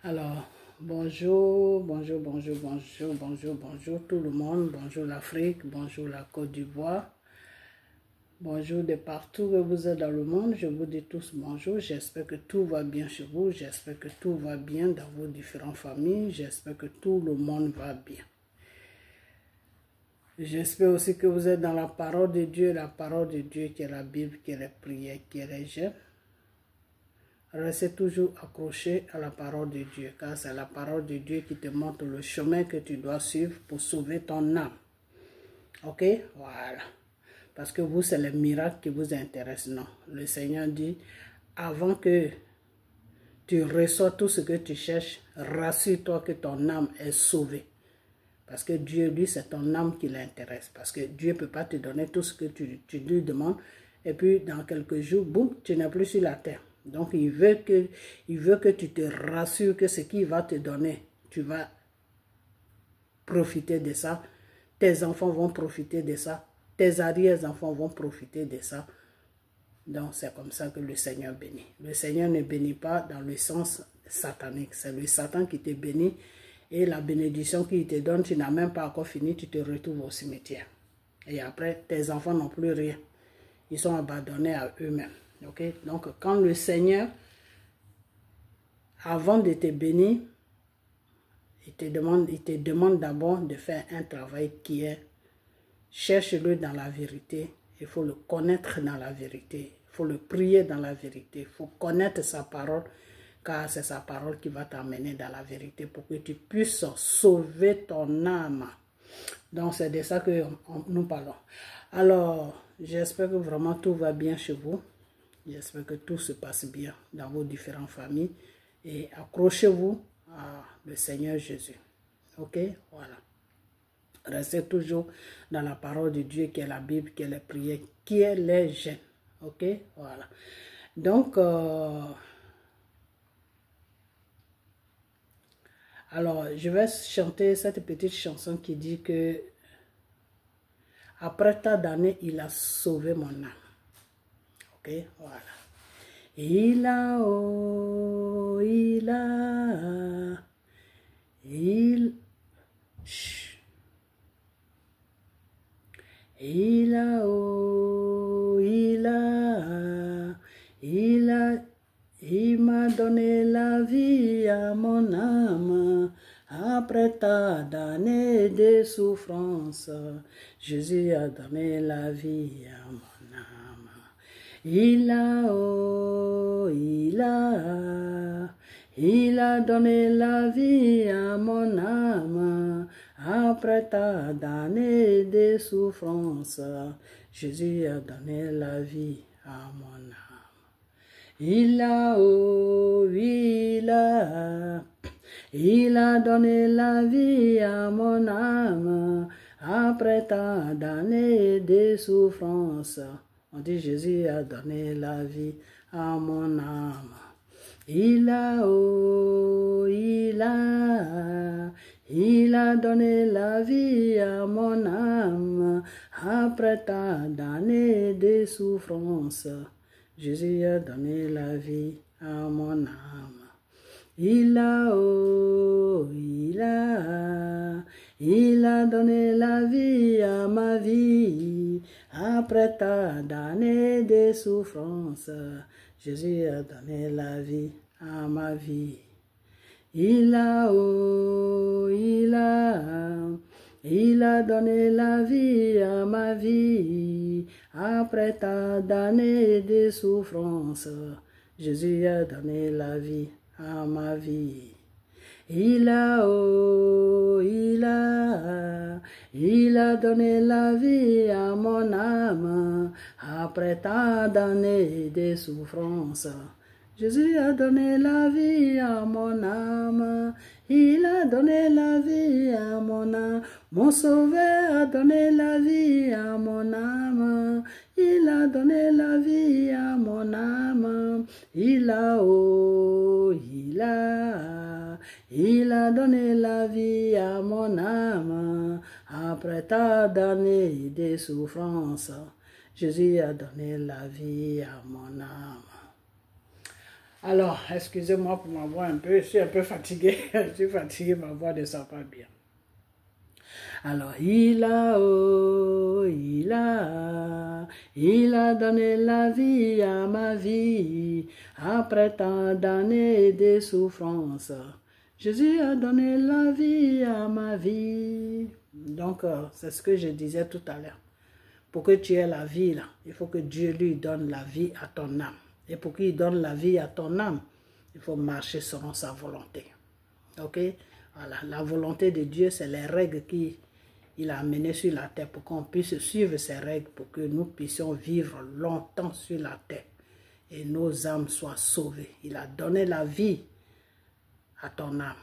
Alors, bonjour tout le monde, bonjour l'Afrique, bonjour la Côte d'Ivoire, bonjour de partout où vous êtes dans le monde, je vous dis tous bonjour, j'espère que tout va bien chez vous, j'espère que tout va bien dans vos différentes familles, j'espère que tout le monde va bien. J'espère aussi que vous êtes dans la parole de Dieu qui est la Bible, qui est les prières, qui est les jeûnes. Restez toujours accroché à la parole de Dieu, car c'est la parole de Dieu qui te montre le chemin que tu dois suivre pour sauver ton âme. Ok? Voilà. Parce que vous, c'est les miracles qui vous intéressent. Non. Le Seigneur dit, avant que tu reçois tout ce que tu cherches, rassure-toi que ton âme est sauvée. Parce que Dieu, lui, c'est ton âme qui l'intéresse. Parce que Dieu ne peut pas te donner tout ce que tu lui demandes. Et puis, dans quelques jours, boum, tu n'es plus sur la terre. Donc, il veut que tu te rassures que ce qu'il va te donner, tu vas profiter de ça. Tes enfants vont profiter de ça. Tes arrière-enfants vont profiter de ça. Donc, c'est comme ça que le Seigneur bénit. Le Seigneur ne bénit pas dans le sens satanique. C'est le Satan qui te bénit. Et la bénédiction qu'il te donne, tu n'as même pas encore fini, tu te retrouves au cimetière. Et après, tes enfants n'ont plus rien. Ils sont abandonnés à eux-mêmes. Okay? Donc, quand le Seigneur, avant de te bénir, il te demande d'abord de faire un travail qui est, cherche-le dans la vérité. Il faut le connaître dans la vérité. Il faut le prier dans la vérité. Il faut connaître sa parole, car c'est sa parole qui va t'amener dans la vérité pour que tu puisses sauver ton âme. Donc, c'est de ça que nous parlons. Alors, j'espère que vraiment tout va bien chez vous. J'espère que tout se passe bien dans vos différentes familles. Et accrochez-vous à le Seigneur Jésus. Ok? Voilà. Restez toujours dans la parole de Dieu qui est la Bible, qui est les prières, qui est les jeûnes. Ok? Voilà. Donc, alors, je vais chanter cette petite chanson qui dit que après tant d'années, il a sauvé mon âme. Ok? Voilà. Il a, oh, il a, il, chut. Il a, oh, il m'a donné la vie à mon âme. Après tant d'années de souffrance, Jésus a donné la vie à mon âme. Il a, oh, il a donné la vie à mon âme. Après tant d'années de souffrance, Jésus a donné la vie à mon âme. Il a, oh, il a donné la vie à mon âme. Après tant d'années de souffrance, on dit Jésus a donné la vie à mon âme. Il a, oh, il a donné la vie à mon âme. Après tant d'années de souffrance, Jésus a donné la vie à mon âme. Il a, oh, il a donné la vie à ma vie. Après tant d'années de souffrance, Jésus a donné la vie à ma vie. Il a, oh, il a donné la vie à ma vie. Après tant d'années de souffrance, Jésus a donné la vie à ma vie. Il a, oh, il a donné la vie à mon âme. Après tant d'années de souffrance, Jésus a donné la vie à mon âme. Il a donné la vie à mon âme. Mon sauveur a donné la vie à mon âme. Il a donné la vie à mon âme. Il a, oh, il a donné la vie à mon âme. Après tant d'années de souffrance, Jésus a donné la vie à mon âme. Alors, excusez-moi pour ma voix un peu, je suis un peu fatiguée. Je suis fatiguée, ma voix ne sent pas bien. Alors, il a donné la vie à ma vie, après tant d'années de souffrance. Jésus a donné la vie à ma vie. Donc, c'est ce que je disais tout à l'heure. Pour que tu aies la vie, là, il faut que Dieu lui donne la vie à ton âme. Et pour qu'il donne la vie à ton âme, il faut marcher selon sa volonté. Ok? Voilà. La volonté de Dieu, c'est les règles qu'il a amenées sur la terre pour qu'on puisse suivre ces règles, pour que nous puissions vivre longtemps sur la terre et nos âmes soient sauvées. Il a donné la vie à ton âme.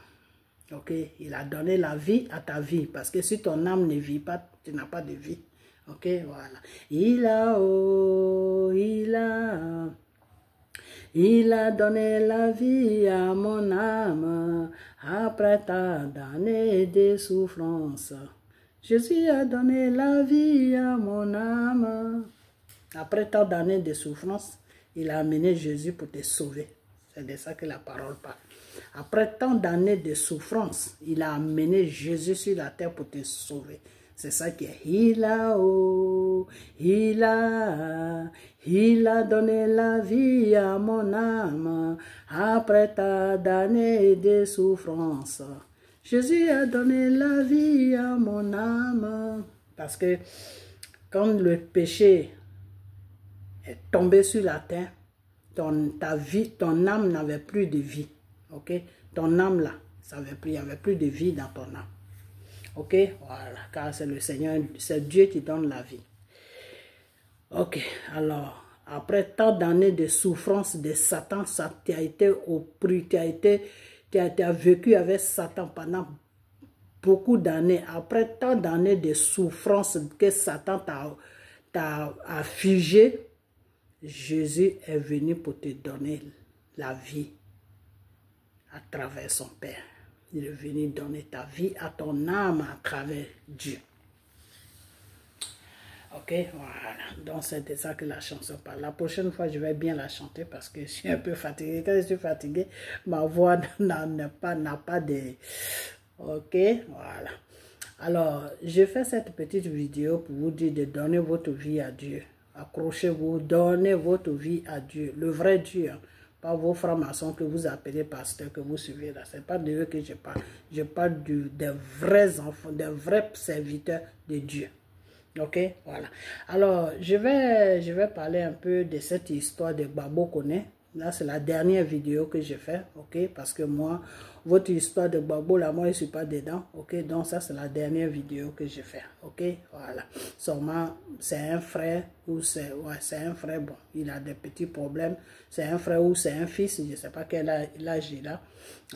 Ok? Il a donné la vie à ta vie. Parce que si ton âme ne vit pas, tu n'as pas de vie. Ok? Voilà. Il a donné la vie à mon âme après tant d'années de souffrance. Jésus a donné la vie à mon âme. Après tant d'années de souffrance, il a amené Jésus pour te sauver. C'est de ça que la parole parle. Après tant d'années de souffrance, il a amené Jésus sur la terre pour te sauver. C'est ça qui est. Il a donné la vie à mon âme après tant d'années de souffrance. Jésus a donné la vie à mon âme. Parce que quand le péché est tombé sur la terre, ta vie, ton âme n'avait plus de vie. Ok? Ton âme là, il n'y avait plus de vie dans ton âme. Ok, voilà, car c'est le Seigneur, c'est Dieu qui donne la vie. Ok, alors, après tant d'années de souffrance de Satan, tu as été opprimé, tu as vécu avec Satan pendant beaucoup d'années. Après tant d'années de souffrance que Satan t'a affligé, Jésus est venu pour te donner la vie à travers son Père. Il est venu donner ta vie à ton âme à travers Dieu. Ok, voilà. Donc c'est de ça que la chanson parle. La prochaine fois, je vais bien la chanter parce que je suis un peu fatiguée. Quand je suis fatiguée, ma voix n'a pas de... Ok, voilà. Alors, je fais cette petite vidéo pour vous dire de donner votre vie à Dieu. Accrochez-vous, donnez votre vie à Dieu, le vrai Dieu. Pas vos francs-maçons que vous appelez pasteurs, que vous suivez là. Ce n'est pas de eux que je parle. Je parle des vrais enfants, des vrais serviteurs de Dieu. Ok, voilà. Alors, je vais parler un peu de cette histoire de Gbagbo Koné. Là, c'est la dernière vidéo que j'ai fait, ok, parce que moi, votre histoire de Gbagbo, là, moi, je ne suis pas dedans, ok, donc ça, c'est la dernière vidéo que j'ai fait, ok, voilà. Sûrement, c'est un frère, ou c'est un frère, bon, il a des petits problèmes, c'est un frère ou c'est un fils, je ne sais pas quel âge il a,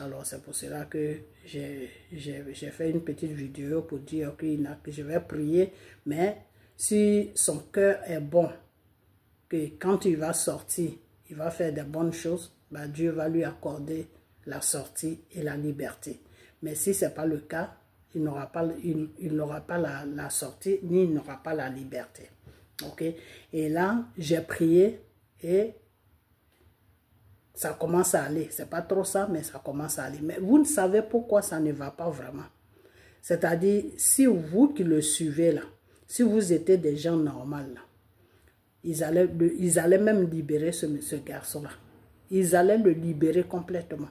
alors c'est pour cela que j'ai fait une petite vidéo pour dire que je vais prier, mais si son cœur est bon, que quand il va sortir, il va faire des bonnes choses, bah Dieu va lui accorder la sortie et la liberté. Mais si ce n'est pas le cas, il n'aura pas la sortie, ni il n'aura pas la liberté. Ok? Et là, j'ai prié et ça commence à aller. Ce n'est pas trop ça, mais ça commence à aller. Mais vous ne savez pourquoi ça ne va pas vraiment. C'est-à-dire, si vous qui le suivez là, si vous étiez des gens normaux là, ils allaient même libérer ce garçon-là. Ils allaient le libérer complètement.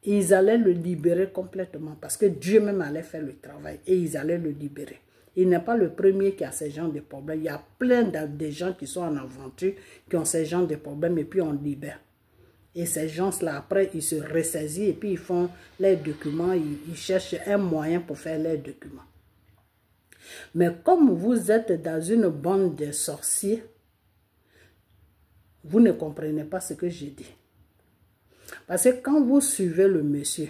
Ils allaient le libérer complètement parce que Dieu même allait faire le travail et ils allaient le libérer. Il n'est pas le premier qui a ce genre de problèmes. Il y a plein de gens qui sont en aventure, qui ont ce genre de problèmes et puis on libère. Et ces gens-là, après, ils se ressaisissent et puis ils font leurs documents, ils cherchent un moyen pour faire leurs documents. Mais comme vous êtes dans une bande de sorciers, vous ne comprenez pas ce que je dis. Parce que quand vous suivez le monsieur,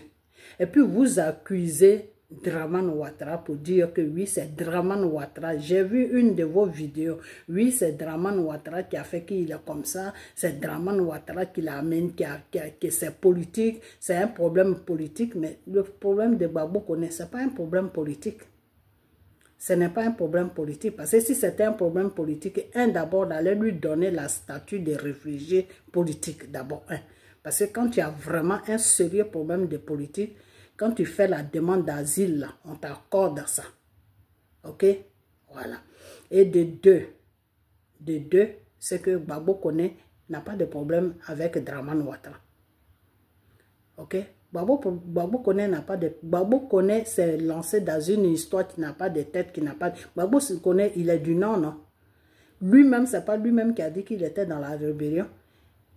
et puis vous accusez Dramane Ouattara pour dire que oui, c'est Dramane Ouattara. J'ai vu une de vos vidéos. Oui, c'est Dramane Ouattara qui a fait qu'il est comme ça. C'est Dramane Ouattara qui l'amène, que c'est politique. C'est un problème politique, mais le problème de Gbagbo Koné, ce n'est pas un problème politique. Ce n'est pas un problème politique. Parce que si c'était un problème politique, d'abord, d'aller lui donner la statut de réfugié politique. D'abord, parce que quand tu as vraiment un sérieux problème de politique, quand tu fais la demande d'asile, on t'accorde ça. Ok? Voilà. Et de deux, c'est que Gbagbo Kone n'a pas de problème avec Dramane Ouattara. Ok? Gbagbo Kone n'a pas de... Gbagbo Kone s'est lancé dans une histoire qui n'a pas de tête, qui n'a pas... Gbagbo Kone, il est du Nord, non? Lui-même, c'est pas lui-même qui a dit qu'il était dans la rébellion.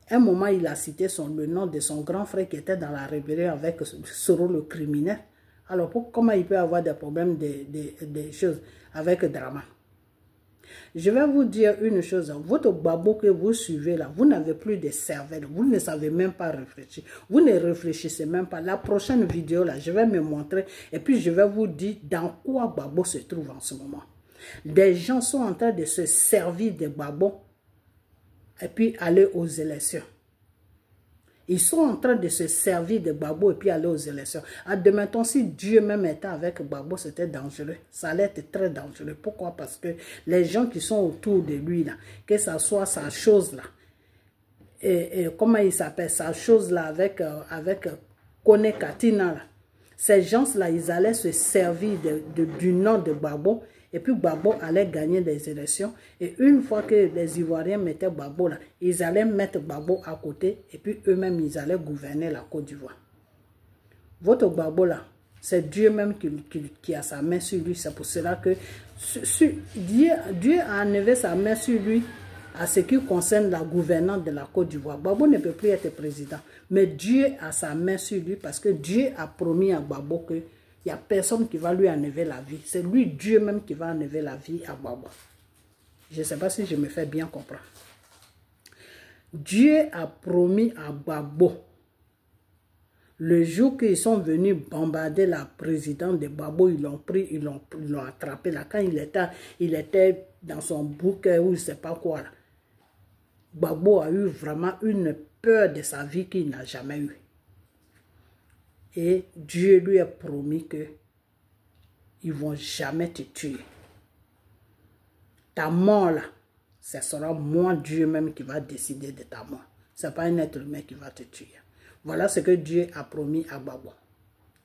Un moment, il a cité le nom de son grand frère qui était dans la rébellion avec Soro le criminel. Alors, comment il peut avoir des problèmes des choses avec Dramane? Je vais vous dire une chose, votre Gbagbo que vous suivez là, vous n'avez plus de cervelle, vous ne savez même pas réfléchir, vous ne réfléchissez même pas. La prochaine vidéo là, je vais me montrer et puis je vais vous dire dans quoi Gbagbo se trouve en ce moment. Des gens sont en train de se servir de Gbagbo et puis aller aux élections. Ils sont en train de se servir de Gbagbo et puis aller aux élections. Admettons, si Dieu même était avec Gbagbo, c'était dangereux. Ça allait être très dangereux. Pourquoi? Parce que les gens qui sont autour de lui, là, que ça soit sa chose là, et comment il s'appelle, sa chose là avec Kone Katina, là. Ces gens-là, ils allaient se servir du nom de Gbagbo. Et puis Gbagbo allait gagner des élections. Et une fois que les Ivoiriens mettaient Gbagbo là, ils allaient mettre Gbagbo à côté. Et puis eux-mêmes, ils allaient gouverner la Côte d'Ivoire. Votre Gbagbo là, c'est Dieu même qui a sa main sur lui. C'est pour cela que Dieu a enlevé sa main sur lui à ce qui concerne la gouvernance de la Côte d'Ivoire. Gbagbo ne peut plus être président. Mais Dieu a sa main sur lui parce que Dieu a promis à Gbagbo que il n'y a personne qui va lui enlever la vie. C'est lui, Dieu même, qui va enlever la vie à Gbagbo. Je ne sais pas si je me fais bien comprendre. Dieu a promis à Gbagbo, le jour qu'ils sont venus bombarder la présidente de Gbagbo, ils l'ont pris, ils l'ont attrapé. Là, quand il était dans son bouquet ou je ne sais pas quoi. Là. Gbagbo a eu vraiment une peur de sa vie qu'il n'a jamais eue. Et Dieu lui a promis que ils ne vont jamais te tuer. Ta mort là, ce sera moi Dieu même qui va décider de ta mort. Ce n'est pas un être humain qui va te tuer. Voilà ce que Dieu a promis à Gbagbo.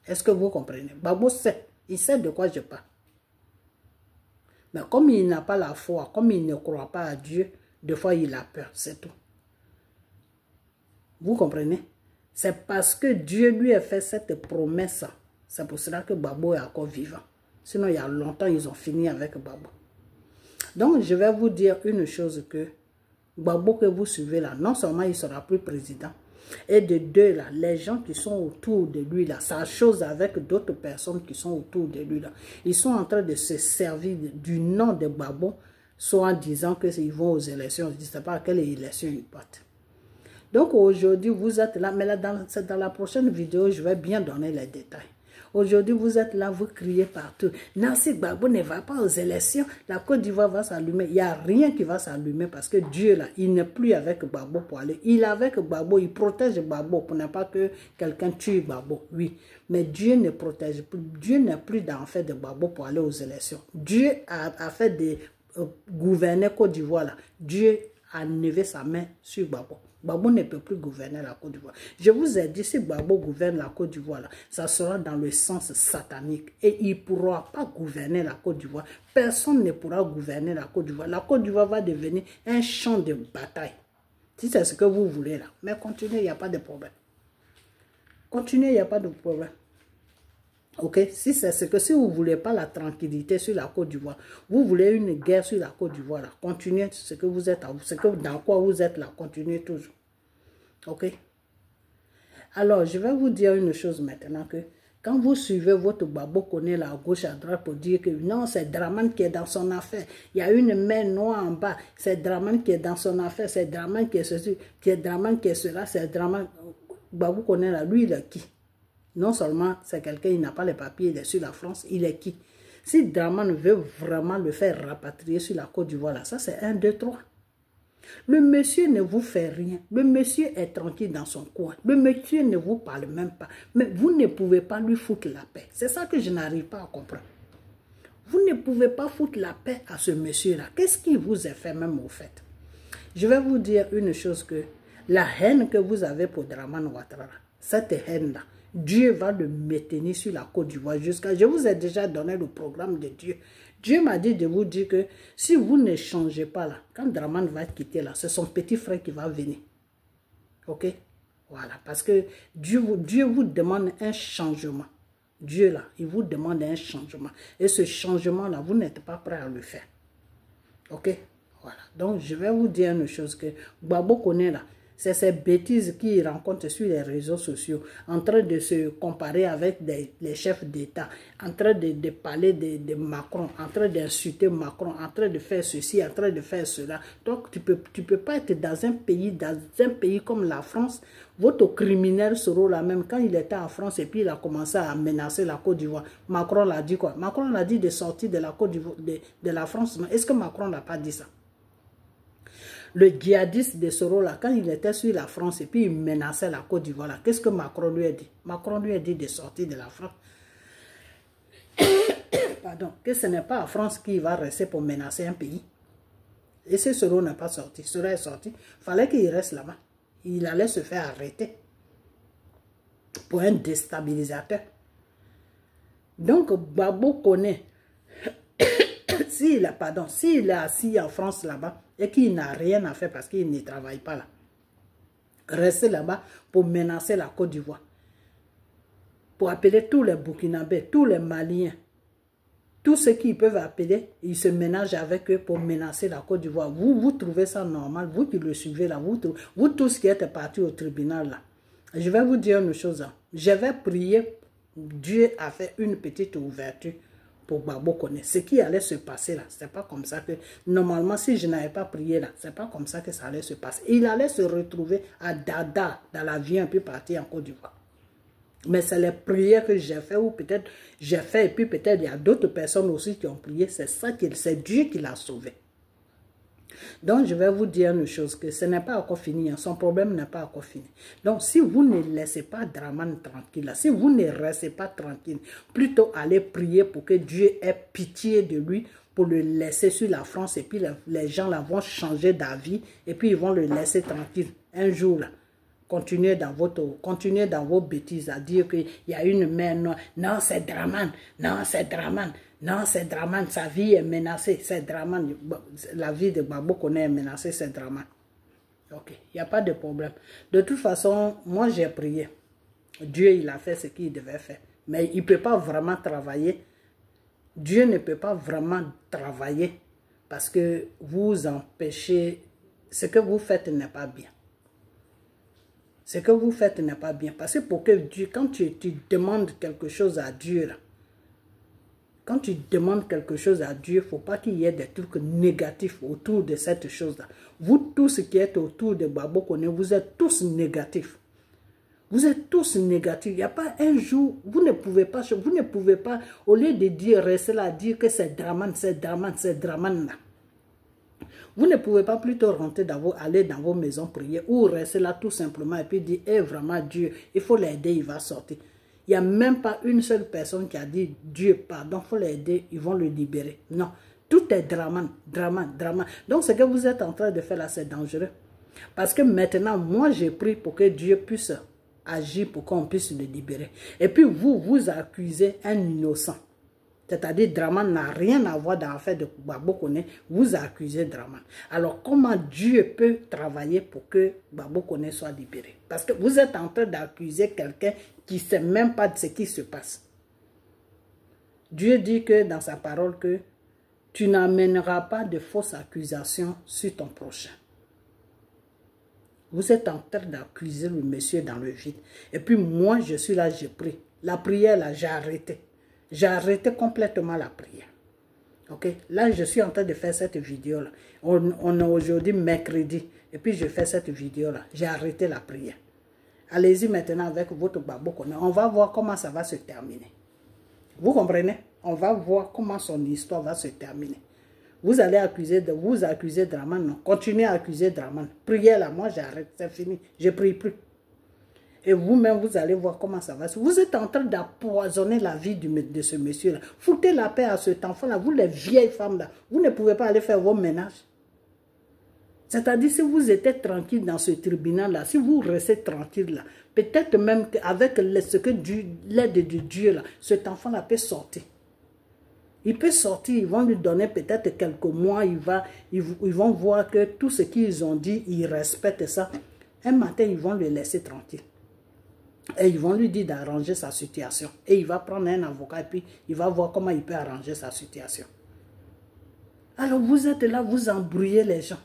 Est-ce que vous comprenez? Gbagbo sait, il sait de quoi je parle. Mais comme il n'a pas la foi, comme il ne croit pas à Dieu, des fois il a peur, c'est tout. Vous comprenez? C'est parce que Dieu lui a fait cette promesse. C'est pour cela que Gbagbo est encore vivant. Sinon, il y a longtemps, ils ont fini avec Gbagbo. Donc, je vais vous dire une chose que Gbagbo que vous suivez là, non seulement il ne sera plus président, et de deux là, les gens qui sont autour de lui là, sa chose avec d'autres personnes qui sont autour de lui là, ils sont en train de se servir du nom de Gbagbo, soit en disant qu'ils vont aux élections. Je ne sais pas à quelle élection ils partent. Donc aujourd'hui, vous êtes là, mais là, dans la prochaine vidéo, je vais bien donner les détails. Aujourd'hui, vous êtes là, vous criez partout. Non, si Gbagbo ne va pas aux élections, la Côte d'Ivoire va s'allumer. Il n'y a rien qui va s'allumer parce que Dieu, là, il n'est plus avec Gbagbo pour aller. Il est avec Gbagbo, il protège Gbagbo pour ne pas que quelqu'un tue Gbagbo. Oui, mais Dieu ne protège plus. Dieu n'est plus dans le fait de Gbagbo pour aller aux élections. Dieu a fait de gouverner Côte d'Ivoire, là. Dieu a enlevé sa main sur Gbagbo. Gbagbo ne peut plus gouverner la Côte d'Ivoire. Je vous ai dit, si Gbagbo gouverne la Côte d'Ivoire, ça sera dans le sens satanique. Et il ne pourra pas gouverner la Côte d'Ivoire. Personne ne pourra gouverner la Côte d'Ivoire. La Côte d'Ivoire va devenir un champ de bataille. Si c'est ce que vous voulez là. Mais continuez, il n'y a pas de problème. Continuez, il n'y a pas de problème. Ok, si c'est ce que si vous ne voulez pas la tranquillité sur la Côte d'Ivoire, vous voulez une guerre sur la Côte d'Ivoire, continuez ce que vous êtes, dans quoi vous êtes là, continuez toujours. Ok. Alors, je vais vous dire une chose maintenant que quand vous suivez votre Gbagbo Kone là à gauche à droite pour dire que non, c'est Dramane qui est dans son affaire, il y a une main noire en bas, c'est Dramane qui est dans son affaire, c'est Dramane qui est ceci, c'est Dramane qui est cela, c'est Dramane. Gbagbo Kone là, lui il est qui? Non seulement c'est quelqu'un, il n'a pas les papiers, il est sur la France, il est qui? Si Dramane veut vraiment le faire rapatrier sur la Côte d'Ivoire, là, ça c'est 1, 2, 3. Le monsieur ne vous fait rien. Le monsieur est tranquille dans son coin. Le monsieur ne vous parle même pas. Mais vous ne pouvez pas lui foutre la paix. C'est ça que je n'arrive pas à comprendre. Vous ne pouvez pas foutre la paix à ce monsieur-là. Qu'est-ce qui vous a fait même au fait? Je vais vous dire une chose que la haine que vous avez pour Dramane Ouattara, cette haine-là, Dieu va le maintenir sur la Côte d'Ivoire jusqu'à... Je vous ai déjà donné le programme de Dieu. Dieu m'a dit de vous dire que si vous ne changez pas là, quand Dramane va quitter là, c'est son petit frère qui va venir. Ok? Voilà, parce que Dieu vous demande un changement. Dieu là, il vous demande un changement. Et ce changement-là, vous n'êtes pas prêt à le faire. Ok? Voilà. Donc, je vais vous dire une chose que Gbagbo connaît là. C'est ces bêtises qu'il rencontre sur les réseaux sociaux, en train de se comparer avec les chefs d'État, en train de parler de Macron, en train d'insulter Macron, en train de faire ceci, en train de faire cela. Donc, tu peux pas être dans un pays comme la France. Votre criminel sera là même quand il était en France et puis il a commencé à menacer la Côte d'Ivoire. Macron l'a dit quoi? Macron l'a dit de sortir de la Côte d'Ivoire, de la France. Est-ce que Macron n'a pas dit ça? Le djihadiste de Soro, là, quand il était sur la France et puis il menaçait la Côte d'Ivoire, qu'est-ce que Macron lui a dit? Macron lui a dit de sortir de la France. Pardon, que ce n'est pas la France qui va rester pour menacer un pays. Et ce Soro n'est pas sorti. Soro est sorti. Il fallait qu'il reste là-bas. Il allait se faire arrêter pour un déstabilisateur. Donc, Gbagbo connaît. S'il est assis en France là-bas et qu'il n'a rien à faire parce qu'il ne travaille pas là, rester là-bas pour menacer la Côte d'Ivoire, pour appeler tous les Burkinabés, tous les Maliens, tous ceux qui peuvent appeler, ils se ménagent avec eux pour menacer la Côte d'Ivoire. Vous trouvez ça normal? Vous qui le suivez là, vous tous qui êtes partis au tribunal là, je vais vous dire une chose. Je vais prier, Dieu a fait une petite ouverture pour Gbagbo connaît. Ce qui allait se passer là, c'est pas comme ça que... Normalement, si je n'avais pas prié là, c'est pas comme ça que ça allait se passer. Il allait se retrouver à Dada, dans l'avion, puis partir en Côte d'Ivoire. Mais c'est les prières que j'ai fait, ou peut-être j'ai fait, et puis peut-être il y a d'autres personnes aussi qui ont prié. C'est ça, c'est Dieu qui l'a sauvé. Donc, je vais vous dire une chose, que ce n'est pas encore fini, hein, son problème n'est pas encore fini. Donc, si vous ne laissez pas Dramane tranquille, si vous ne restez pas tranquille, plutôt allez prier pour que Dieu ait pitié de lui, pour le laisser sur la France, et puis les gens là vont changer d'avis, et puis ils vont le laisser tranquille. Un jour là, continuez dans vos bêtises à dire qu'il y a une mère noire. Non, c'est Dramane. Non, c'est Dramane. Non, c'est Dramane. Sa vie est menacée. C'est Dramane. La vie de Gbagbo connaît est menacée. C'est Dramane. Ok, il n'y a pas de problème. De toute façon, moi j'ai prié. Dieu, il a fait ce qu'il devait faire. Mais il ne peut pas vraiment travailler. Dieu ne peut pas vraiment travailler parce que vous empêchez. Ce que vous faites n'est pas bien. Ce que vous faites n'est pas bien. Parce que pour que Dieu, quand tu demandes quelque chose à Dieu, là, quand tu demandes quelque chose à Dieu, il ne faut pas qu'il y ait des trucs négatifs autour de cette chose-là. Vous tous qui êtes autour de Gbagbo Koné, vous êtes tous négatifs. Vous êtes tous négatifs. Il n'y a pas un jour, vous ne pouvez pas, au lieu de dire, rester là, dire que c'est Dramane, c'est Dramane, c'est Dramane là. Vous ne pouvez pas plutôt rentrer aller dans vos maisons prier ou rester là tout simplement et puis dire, eh, vraiment Dieu, il faut l'aider, il va sortir. Il n'y a même pas une seule personne qui a dit, Dieu, pardon, il faut l'aider, ils vont le libérer. Non, tout est Dramane, Dramane, Dramane. Donc ce que vous êtes en train de faire là, c'est dangereux. Parce que maintenant, moi j'ai prié pour que Dieu puisse agir pour qu'on puisse le libérer. Et puis vous accusez un innocent. C'est-à-dire Dramane n'a rien à voir dans l'affaire de Gbagbo Koné, vous accusez Dramane. Alors comment Dieu peut travailler pour que Gbagbo Koné soit libéré? Parce que vous êtes en train d'accuser quelqu'un qui ne sait même pas de ce qui se passe. Dieu dit que dans sa parole que tu n'amèneras pas de fausses accusations sur ton prochain. Vous êtes en train d'accuser le monsieur dans le vide. Et puis moi je suis là, je prie. La prière là, j'ai arrêté. J'ai arrêté complètement la prière. Ok? Là, je suis en train de faire cette vidéo-là. On est aujourd'hui mercredi. Et puis, je fais cette vidéo-là. J'ai arrêté la prière. Allez-y maintenant avec votre Gbagbo Koné. On va voir comment ça va se terminer. Vous comprenez? On va voir comment son histoire va se terminer. Vous allez accuser Dramane. Non. Continuez à accuser Dramane. Priez là. Moi, j'arrête. C'est fini. Je ne prie plus. Et vous-même, vous allez voir comment ça va. Vous êtes en train d'empoisonner la vie de ce monsieur-là. Foutez la paix à cet enfant-là. Vous, les vieilles femmes-là, vous ne pouvez pas aller faire vos ménages. C'est-à-dire, si vous étiez tranquille dans ce tribunal-là, si vous restez tranquille là, peut-être même qu'avec l'aide de Dieu, là, cet enfant-là peut sortir. Il peut sortir, ils vont lui donner peut-être quelques mois, ils vont voir que tout ce qu'ils ont dit, ils respectent ça. Un matin, ils vont le laisser tranquille. Et ils vont lui dire d'arranger sa situation. Et il va prendre un avocat et puis il va voir comment il peut arranger sa situation. Alors vous êtes là, vous embrouillez les gens.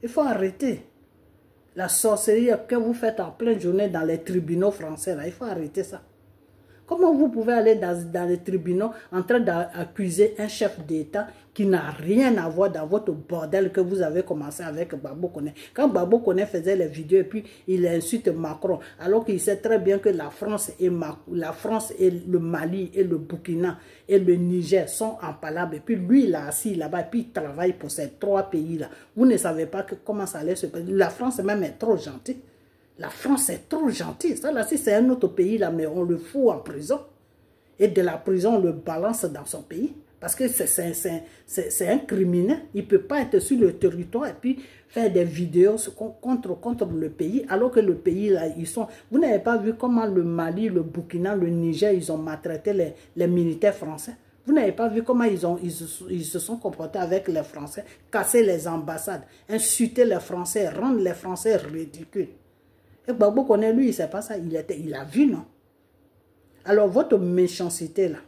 Il faut arrêter. La sorcellerie que vous faites en pleine journée dans les tribunaux français, là, il faut arrêter ça. Comment vous pouvez aller dans les tribunaux en train d'accuser un chef d'État qui n'a rien à voir dans votre bordel que vous avez commencé avec Gbagbo Koné? Quand Gbagbo Koné faisait les vidéos et puis il insulte Macron, alors qu'il sait très bien que la France et le Mali et le Burkina et le Niger sont en palabre. Et puis lui, il est assis là-bas et puis il travaille pour ces trois pays-là. Vous ne savez pas comment ça allait se passer. La France même est trop gentille. La France est trop gentille. Ça, là, si c'est un autre pays, là, mais on le fout en prison. Et de la prison, on le balance dans son pays. Parce que c'est un criminel. Il ne peut pas être sur le territoire et puis faire des vidéos contre le pays. Alors que le pays, là, ils sont... Vous n'avez pas vu comment le Mali, le Burkina, le Niger, ils ont maltraité les militaires français? Vous n'avez pas vu comment ils se sont comportés avec les Français? Casser les ambassades, insulter les Français, rendre les Français ridicules. Et Gbagbo Koné, lui, il ne sait pas ça. Il a vu, non? Alors, votre méchanceté, là,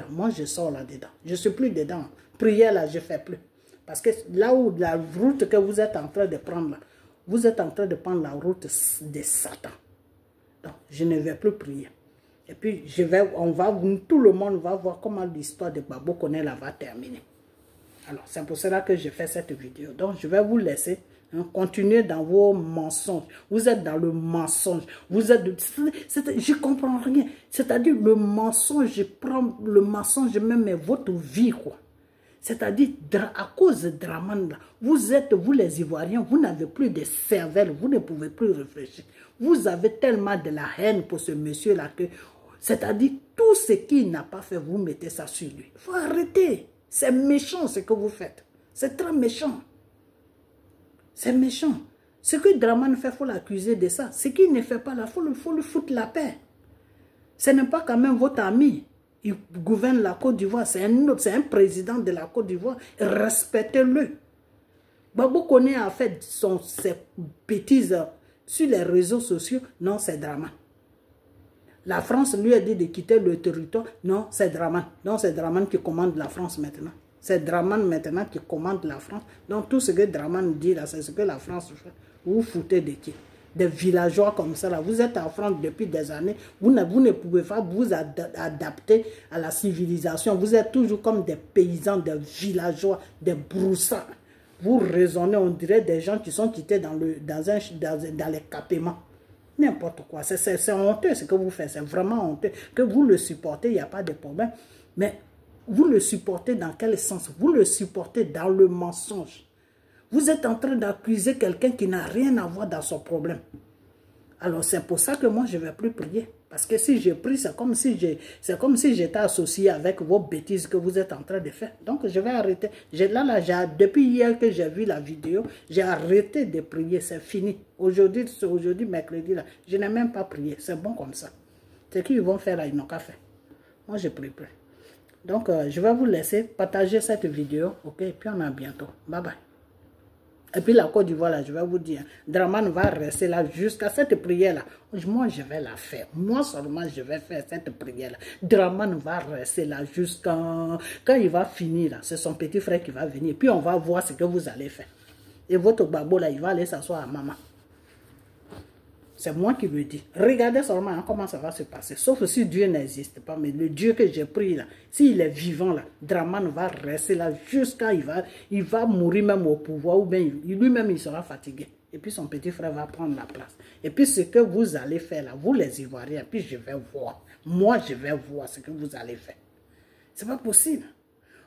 moi, je sors là-dedans. Je ne suis plus dedans. Prière, là, je ne fais plus. Parce que là où la route que vous êtes en train de prendre, là, vous êtes en train de prendre la route de Satan. Donc, je ne vais plus prier. Et puis, tout le monde va voir comment l'histoire de Gbagbo Koné, là, va terminer. Alors, c'est pour cela que je fais cette vidéo. Donc, je vais vous laisser. Continuez dans vos mensonges. Vous êtes dans le mensonge. Vous êtes... je ne comprends rien. C'est-à-dire le mensonge, je prends le mensonge même votre vie, quoi. C'est-à-dire, à cause de Dramane, vous les Ivoiriens, vous n'avez plus de cervelle, vous ne pouvez plus réfléchir. Vous avez tellement de la haine pour ce monsieur-là que... C'est-à-dire, tout ce qu'il n'a pas fait, vous mettez ça sur lui. Il faut arrêter. C'est méchant ce que vous faites. C'est très méchant. C'est méchant. Ce que Dramane fait, il faut l'accuser de ça. Ce qu'il ne fait pas là, il faut lui foutre la paix. Ce n'est pas quand même votre ami. Il gouverne la Côte d'Ivoire. C'est un président de la Côte d'Ivoire. Respectez-le. Gbagbo Koné a fait ses bêtises sur les réseaux sociaux. Non, c'est Dramane. La France lui a dit de quitter le territoire. Non, c'est Dramane. Donc, c'est Dramane qui commande la France maintenant. C'est Dramane maintenant qui commande la France. Donc tout ce que Dramane dit là, c'est ce que la France fait. Vous vous foutez de qui? Des villageois comme ça là. Vous êtes en France depuis des années. Vous ne pouvez pas vous adapter à la civilisation. Vous êtes toujours comme des paysans, des villageois, des broussards. Vous raisonnez, on dirait des gens qui sont quittés dans les capements. N'importe quoi. C'est honteux ce que vous faites. C'est vraiment honteux. Que vous le supportez, il n'y a pas de problème. Mais... vous le supportez dans quel sens? Vous le supportez dans le mensonge. Vous êtes en train d'accuser quelqu'un qui n'a rien à voir dans son problème. Alors c'est pour ça que moi je ne vais plus prier. Parce que si je prie, c'est comme si j'étais associé avec vos bêtises que vous êtes en train de faire. Donc je vais arrêter. Depuis hier que j'ai vu la vidéo, j'ai arrêté de prier. C'est fini. Aujourd'hui, mercredi, là, je n'ai même pas prié. C'est bon comme ça. Ce qu'ils vont faire là, ils n'ont qu'à faire. Moi je ne prie plus. Donc, je vais vous laisser partager cette vidéo, ok? Et puis, on a bientôt. Bye bye. Et puis, la Côte d'Ivoire, là, je vais vous dire, Dramane va rester là jusqu'à cette prière-là. Moi, je vais la faire. Moi seulement, je vais faire cette prière-là. Dramane va rester là jusqu'à... Quand il va finir, là, c'est son petit frère qui va venir. Puis, on va voir ce que vous allez faire. Et votre babo, là, il va aller s'asseoir à maman. C'est moi qui le dis. Regardez seulement hein, comment ça va se passer. Sauf si Dieu n'existe pas. Mais le Dieu que j'ai pris là, s'il est vivant là, Dramane va rester là jusqu'à il va mourir même au pouvoir. Ou bien lui-même il sera fatigué. Et puis son petit frère va prendre la place. Et puis ce que vous allez faire là, vous les Ivoiriens, puis je vais voir. Moi je vais voir ce que vous allez faire. C'est pas possible.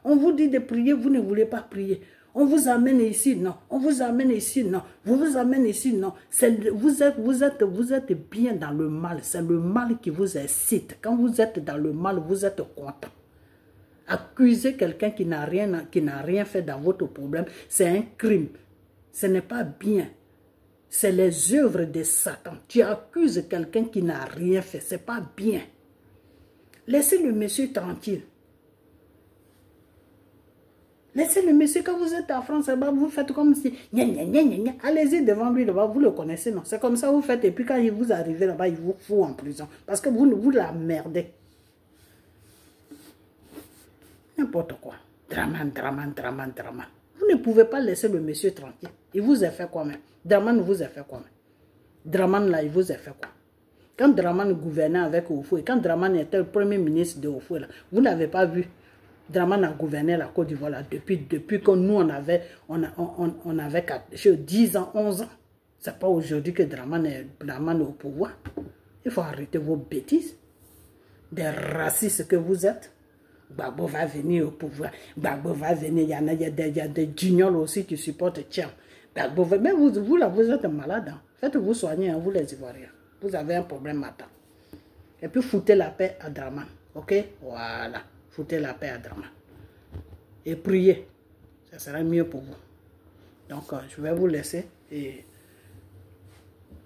On vous dit de prier, vous ne voulez pas prier. On vous amène ici, non. On vous amène ici, non. Vous amène ici, non. Vous êtes bien dans le mal. C'est le mal qui vous excite. Quand vous êtes dans le mal, vous êtes content. Accuser quelqu'un qui n'a rien fait dans votre problème, c'est un crime. Ce n'est pas bien. C'est les œuvres de Satan. Tu accuses quelqu'un qui n'a rien fait. Ce n'est pas bien. Laissez le monsieur tranquille. Laissez le monsieur, quand vous êtes en France, vous faites comme si... Allez-y devant lui là-bas, vous le connaissez, non? C'est comme ça vous faites. Et puis quand vous arrivez là-bas, il vous fout en prison. Parce que vous la merdez. N'importe quoi. Draman. Vous ne pouvez pas laisser le monsieur tranquille. Il vous a fait quoi même? Draman vous a fait quoi même? Draman là, il vous a fait quoi? Quand Draman gouvernait avec Oufoué, quand Draman était le premier ministre de Oufoué, vous n'avez pas vu Draman a gouverné la Côte d'Ivoire depuis que nous on avait 10 ans, 11 ans. C'est pas aujourd'hui que Draman est au pouvoir. Il faut arrêter vos bêtises. Des racistes que vous êtes. Gbagbo va venir au pouvoir. Gbagbo va venir. Il y a des guignols aussi qui supportent Tcham. Gbagbo va... Mais vous là, vous êtes malade. Hein. Faites-vous soigner, hein, vous les Ivoiriens. Vous avez un problème maintenant. Et puis foutez la paix à Draman. Ok? Voilà. Foutez la paix à Draman. Et priez. Ça sera mieux pour vous. Donc, je vais vous laisser et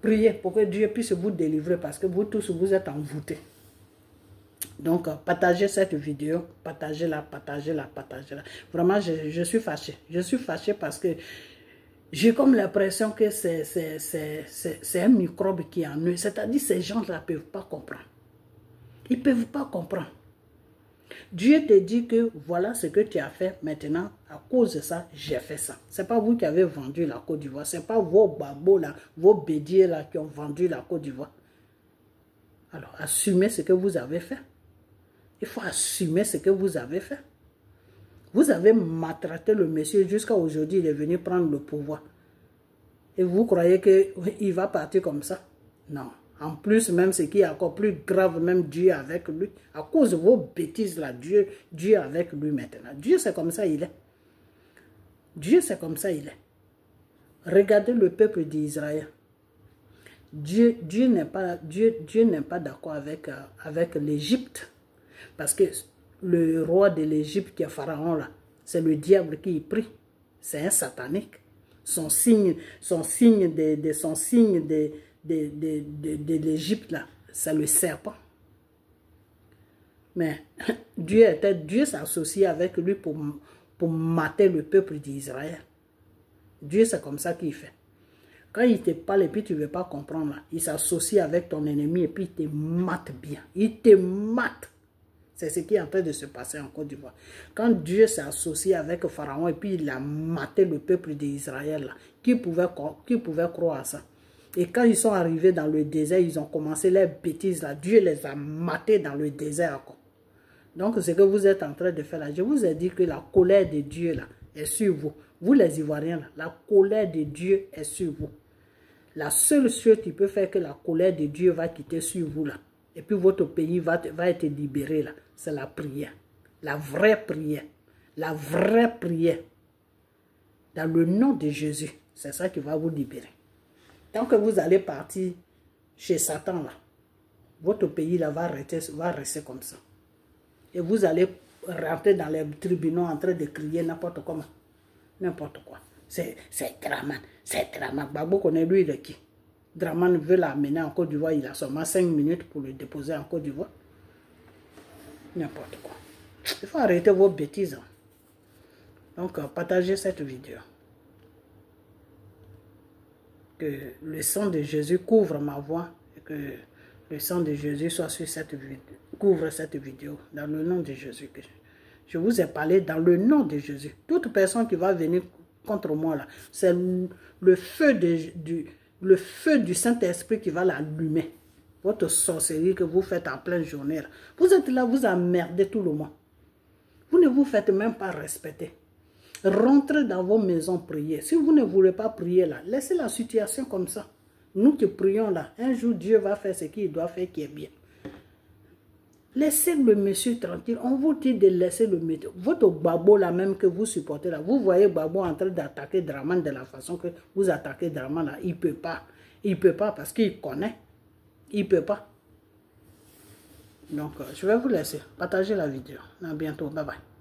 priez pour que Dieu puisse vous délivrer parce que vous tous, vous êtes envoûtés. Donc, partagez cette vidéo. Partagez-la. Vraiment, je suis fâché. Je suis fâché parce que j'ai comme l'impression que c'est un microbe qui est en eux. C'est-à-dire que ces gens-là ne peuvent pas comprendre. Ils ne peuvent pas comprendre. Dieu te dit que voilà ce que tu as fait maintenant, à cause de ça, j'ai fait ça. Ce n'est pas vous qui avez vendu la Côte d'Ivoire, ce n'est pas vos babos là, vos bédiers là qui ont vendu la Côte d'Ivoire. Alors, assumez ce que vous avez fait. Il faut assumer ce que vous avez fait. Vous avez maltraité le monsieur jusqu'à aujourd'hui, il est venu prendre le pouvoir. Et vous croyez qu'il va partir comme ça? Non. En plus, même ce qui est encore plus grave, même Dieu est avec lui. À cause de vos bêtises là, Dieu est avec lui maintenant. Dieu, c'est comme ça il est. Dieu, c'est comme ça il est. Regardez le peuple d'Israël. Dieu n'est pas d'accord avec l'Égypte. Parce que le roi de l'Égypte qui est Pharaon là, c'est le diable qui y prie. C'est un satanique. Son signe de l'Égypte là, c'est le serpent. Mais Dieu s'est associé avec lui pour mater le peuple d'Israël. Dieu, c'est comme ça qu'il fait. Quand il te parle et puis tu ne veux pas comprendre, là, il s'associe avec ton ennemi et puis il te mate bien. Il te mate. C'est ce qui est en train de se passer en Côte d'Ivoire. Quand Dieu s'est associé avec Pharaon et puis il a maté le peuple d'Israël, qui pouvait croire à ça? Et quand ils sont arrivés dans le désert, ils ont commencé les bêtises là. Dieu les a matés dans le désert encore. Donc, ce que vous êtes en train de faire là, je vous ai dit que la colère de Dieu là est sur vous. Vous les Ivoiriens là, la colère de Dieu est sur vous. La seule chose qui peut faire que la colère de Dieu va quitter sur vous là, et puis votre pays va être libéré là, c'est la prière. La vraie prière. La vraie prière. Dans le nom de Jésus, c'est ça qui va vous libérer. Tant que vous allez partir chez Satan là, votre pays là va rester comme ça. Et vous allez rentrer dans les tribunaux en train de crier n'importe comment. N'importe quoi. C'est Draman. C'est Draman. Gbagbo connaît lui de qui? Draman veut l'amener en Côte d'Ivoire. Il a seulement 5 minutes pour le déposer en Côte d'Ivoire. N'importe quoi. Il faut arrêter vos bêtises. Hein. Donc, partagez cette vidéo. Que le sang de Jésus couvre ma voix. Et que le sang de Jésus soit sur cette vidéo. Couvre cette vidéo. Dans le nom de Jésus. Je vous ai parlé dans le nom de Jésus. Toute personne qui va venir contre moi là, c'est le feu du Saint-Esprit qui va l'allumer. Votre sorcellerie que vous faites en pleine journée là. Vous êtes là, vous emmerdez tout le monde. Vous ne vous faites même pas respecter. Rentrez dans vos maisons, priez. Si vous ne voulez pas prier là, laissez la situation comme ça. Nous qui prions là, un jour Dieu va faire ce qu'il doit faire qui est bien. Laissez le monsieur tranquille. On vous dit de laisser le monsieur. Votre Gbagbo là même que vous supportez là, vous voyez Gbagbo en train d'attaquer Dramane de la façon que vous attaquez Dramane là. Il ne peut pas. Il ne peut pas parce qu'il connaît. Il ne peut pas. Donc, je vais vous laisser. Partagez la vidéo. À bientôt. Bye bye.